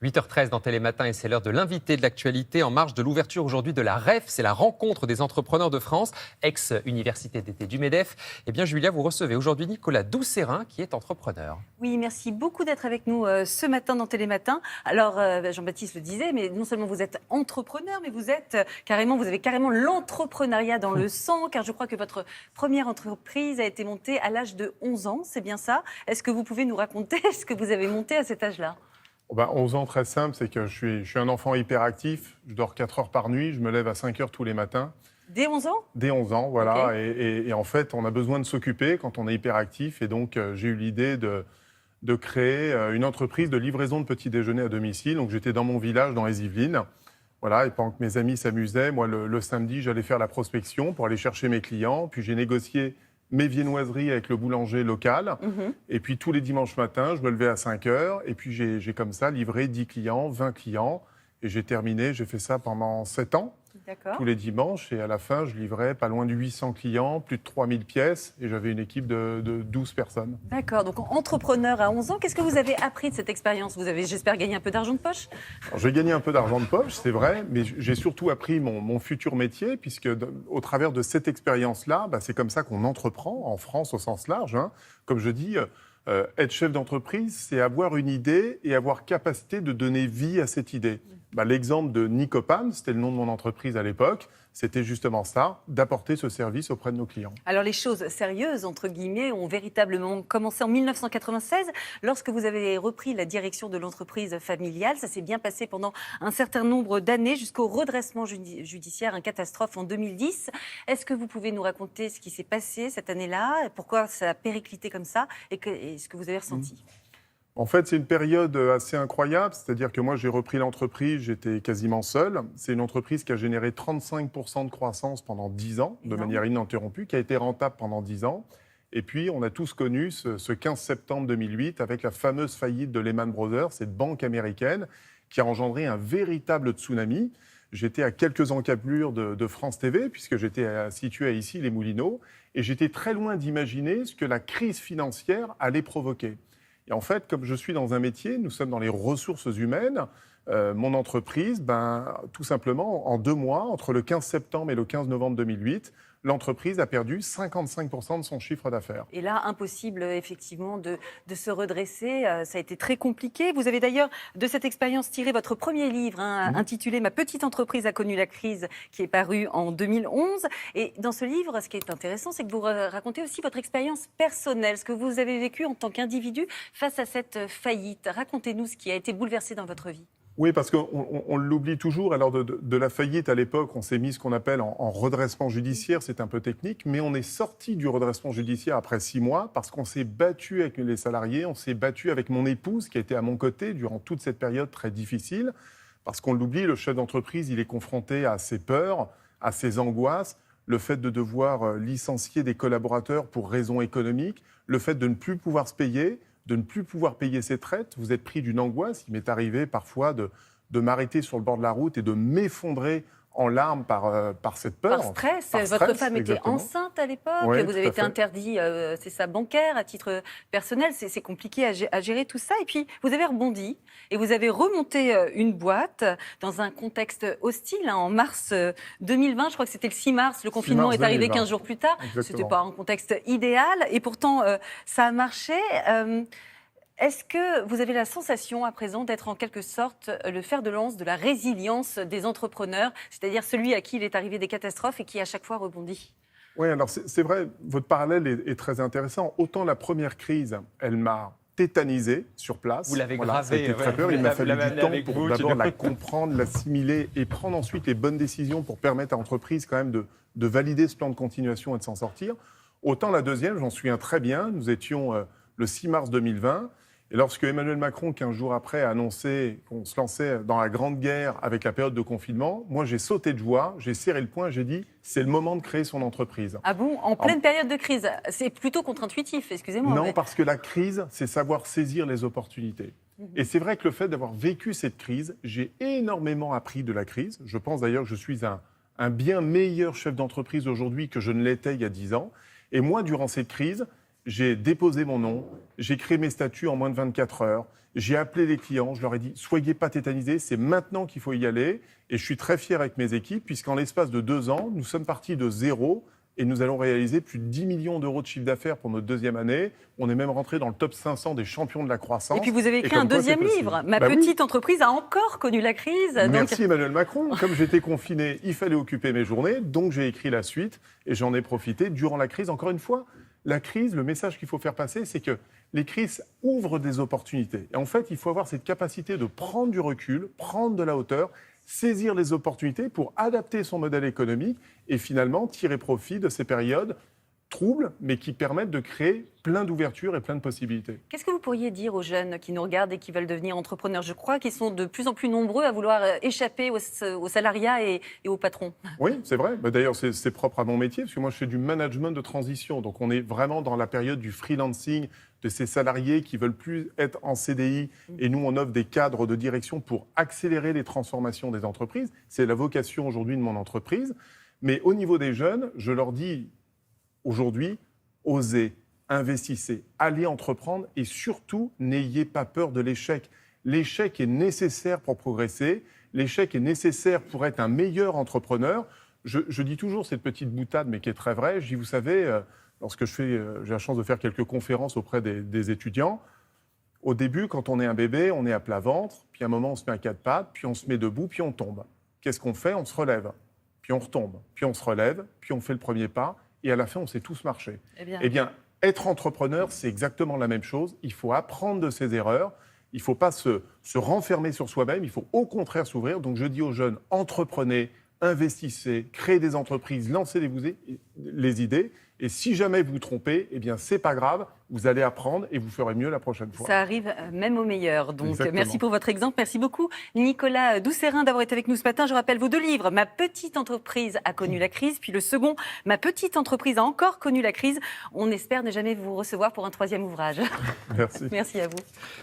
8h13 dans Télématin et c'est l'heure de l'invité de l'actualité en marge de l'ouverture aujourd'hui de la REF, c'est la rencontre des entrepreneurs de France, ex-université d'été du MEDEF. Eh bien Julia, vous recevez aujourd'hui Nicolas Doucerin qui est entrepreneur. Oui, merci beaucoup d'être avec nous ce matin dans Télématin. Alors Jean-Baptiste le disait, mais non seulement vous êtes entrepreneur, mais vous avez carrément l'entrepreneuriat dans le sang, car je crois que votre première entreprise a été montée à l'âge de 11 ans, c'est bien ça? Est-ce que vous pouvez nous raconter ce que vous avez monté à cet âge-là? 11 ans, très simple, c'est que je suis un enfant hyperactif. Je dors 4 heures par nuit, je me lève à 5 heures tous les matins. Dès 11 ans? Dès 11 ans, voilà. Okay. Et en fait, on a besoin de s'occuper quand on est hyperactif. Et donc, j'ai eu l'idée de créer une entreprise de livraison de petits déjeuners à domicile. Donc, j'étais dans mon village, dans les Yvelines. Voilà, et pendant que mes amis s'amusaient, moi, le samedi, j'allais faire la prospection pour aller chercher mes clients. Puis, j'ai négocié mes viennoiseries avec le boulanger local. Et puis, tous les dimanches matins, je me levais à 5 heures. Et puis, j'ai comme ça livré 10 clients, 20 clients. Et j'ai fait ça pendant 7 ans. D'accord. Tous les dimanches. Et à la fin, je livrais pas loin de 800 clients, plus de 3000 pièces. Et j'avais une équipe de 12 personnes. D'accord. Donc, entrepreneur à 11 ans, qu'est-ce que vous avez appris de cette expérience? Vous avez, j'espère, gagné un peu d'argent de poche? Alors, j'ai gagné un peu d'argent de poche, c'est vrai. Mais j'ai surtout appris mon futur métier, puisque au travers de cette expérience-là, c'est comme ça qu'on entreprend en France au sens large. Hein. Comme je dis, être chef d'entreprise, c'est avoir une idée et avoir capacité de donner vie à cette idée. L'exemple de Nicopam, c'était le nom de mon entreprise à l'époque, c'était justement ça, d'apporter ce service auprès de nos clients. Alors les choses sérieuses, entre guillemets, ont véritablement commencé en 1996, lorsque vous avez repris la direction de l'entreprise familiale. Ça s'est bien passé pendant un certain nombre d'années, jusqu'au redressement judiciaire, une catastrophe en 2010. Est-ce que vous pouvez nous raconter ce qui s'est passé cette année-là, pourquoi ça a périclité comme ça, et ce que vous avez ressenti? En fait, c'est une période assez incroyable, c'est-à-dire que moi, j'ai repris l'entreprise, j'étais quasiment seul. C'est une entreprise qui a généré 35% de croissance pendant 10 ans, de manière ininterrompue, qui a été rentable pendant 10 ans. Et puis, on a tous connu ce 15 septembre 2008 avec la fameuse faillite de Lehman Brothers, cette banque américaine, qui a engendré un véritable tsunami. J'étais à quelques encablures de France TV, puisque j'étais situé à Issy-les-Moulineaux, et j'étais très loin d'imaginer ce que la crise financière allait provoquer. Et en fait, comme je suis dans un métier, nous sommes dans les ressources humaines, mon entreprise, tout simplement, en 2 mois, entre le 15 septembre et le 15 novembre 2008, l'entreprise a perdu 55% de son chiffre d'affaires. Et là, impossible, effectivement, de se redresser. Ça a été très compliqué. Vous avez d'ailleurs, de cette expérience, tiré votre premier livre, intitulé « Ma petite entreprise a connu la crise », qui est paru en 2011. Et dans ce livre, ce qui est intéressant, c'est que vous racontez aussi votre expérience personnelle, ce que vous avez vécu en tant qu'individu face à cette faillite. Racontez-nous ce qui a été bouleversé dans votre vie. Oui, parce qu'on l'oublie toujours. Alors, de la faillite, à l'époque, on s'est mis ce qu'on appelle en redressement judiciaire. C'est un peu technique, mais on est sorti du redressement judiciaire après 6 mois parce qu'on s'est battu avec les salariés, on s'est battu avec mon épouse qui a été à mon côté durant toute cette période très difficile. Parce qu'on l'oublie, le chef d'entreprise, il est confronté à ses peurs, à ses angoisses, le fait de devoir licencier des collaborateurs pour raisons économiques, le fait de ne plus pouvoir se payer, de ne plus pouvoir payer ses traites. Vous êtes pris d'une angoisse. Il m'est arrivé parfois de m'arrêter sur le bord de la route et de m'effondrer en larmes par cette peur. Par stress. Par Votre stress, femme était exactement. enceinte à l'époque. Oui, vous avez été interdit, c'est ça, bancaire, à titre personnel. C'est compliqué à gérer tout ça. Et puis, vous avez rebondi et vous avez remonté une boîte dans un contexte hostile. En mars 2020, je crois que c'était le 6 mars, le confinement est arrivé 15 jours plus tard. Ce n'était pas un contexte idéal. Et pourtant, ça a marché. Est-ce que vous avez la sensation à présent d'être en quelque sorte le fer de lance de la résilience des entrepreneurs, c'est-à-dire celui à qui il est arrivé des catastrophes et qui à chaque fois rebondit? Oui, alors c'est vrai, votre parallèle est très intéressant. Autant la première crise, elle m'a tétanisé sur place. Vous l'avez gravé. C'était très peur. Il m'a fallu du temps pour d'abord la comprendre, l'assimiler et prendre ensuite les bonnes décisions pour permettre à l'entreprise quand même de valider ce plan de continuation et de s'en sortir. Autant la deuxième, j'en souviens très bien, nous étions le 6 mars 2020. Et lorsque Emmanuel Macron, 15 jours après, a annoncé qu'on se lançait dans la grande guerre avec la période de confinement, moi j'ai sauté de joie, j'ai serré le poing, j'ai dit c'est le moment de créer son entreprise. Ah bon? En pleine période de crise? C'est plutôt contre-intuitif, excusez-moi. Non, parce que la crise, c'est savoir saisir les opportunités. Et c'est vrai que le fait d'avoir vécu cette crise, j'ai énormément appris de la crise. Je pense d'ailleurs que je suis un bien meilleur chef d'entreprise aujourd'hui que je ne l'étais il y a 10 ans. Et moi, durant cette crise, j'ai déposé mon nom, j'ai créé mes statuts en moins de 24 heures, j'ai appelé les clients, je leur ai dit « soyez pas tétanisés, c'est maintenant qu'il faut y aller ». Et je suis très fier avec mes équipes, puisqu'en l'espace de 2 ans, nous sommes partis de zéro et nous allons réaliser plus de 10 millions d'euros de chiffre d'affaires pour notre 2e année. On est même rentré dans le top 500 des champions de la croissance. Et puis vous avez écrit un deuxième livre. Ma petite entreprise a encore connu la crise. Merci Emmanuel Macron. Comme j'étais confiné, il fallait occuper mes journées, donc j'ai écrit la suite et j'en ai profité durant la crise. Encore une fois, la crise, le message qu'il faut faire passer, c'est que les crises ouvrent des opportunités. Et en fait, il faut avoir cette capacité de prendre du recul, prendre de la hauteur, saisir les opportunités pour adapter son modèle économique et finalement tirer profit de ces périodes troubles, mais qui permettent de créer plein d'ouvertures et plein de possibilités. Qu'est-ce que vous pourriez dire aux jeunes qui nous regardent et qui veulent devenir entrepreneurs? Je crois qu'ils sont de plus en plus nombreux à vouloir échapper au salariat et au patron. Oui, c'est vrai. D'ailleurs, c'est propre à mon métier, parce que moi, je fais du management de transition. Donc, on est vraiment dans la période du freelancing, de ces salariés qui veulent plus être en CDI. Et nous, on offre des cadres de direction pour accélérer les transformations des entreprises. C'est la vocation aujourd'hui de mon entreprise. Mais au niveau des jeunes, je leur dis aujourd'hui, osez, investissez, allez entreprendre et surtout, n'ayez pas peur de l'échec. L'échec est nécessaire pour progresser, l'échec est nécessaire pour être un meilleur entrepreneur. Je dis toujours cette petite boutade, mais qui est très vraie. Je dis, vous savez, lorsque j'ai la chance de faire quelques conférences auprès des étudiants, au début, quand on est un bébé, on est à plat ventre, puis à un moment, on se met à 4 pattes, puis on se met debout, puis on tombe. Qu'est-ce qu'on fait? On se relève, puis on retombe, puis on se relève, puis on fait le premier pas. Et à la fin, on sait tous marcher. Eh bien, être entrepreneur, c'est exactement la même chose. Il faut apprendre de ses erreurs. Il ne faut pas se renfermer sur soi-même. Il faut au contraire s'ouvrir. Donc, je dis aux jeunes, entreprenez, investissez, créez des entreprises, lancez les idées. Et si jamais vous vous trompez, eh bien, c'est pas grave. Vous allez apprendre et vous ferez mieux la prochaine fois. Ça arrive même aux meilleurs. Donc, exactement. Merci pour votre exemple. Merci beaucoup, Nicolas Doucerin, d'avoir été avec nous ce matin. Je rappelle vos 2 livres. Ma petite entreprise a connu la crise. Puis le second, Ma petite entreprise a encore connu la crise. On espère ne jamais vous recevoir pour un 3e ouvrage. Merci. Merci à vous.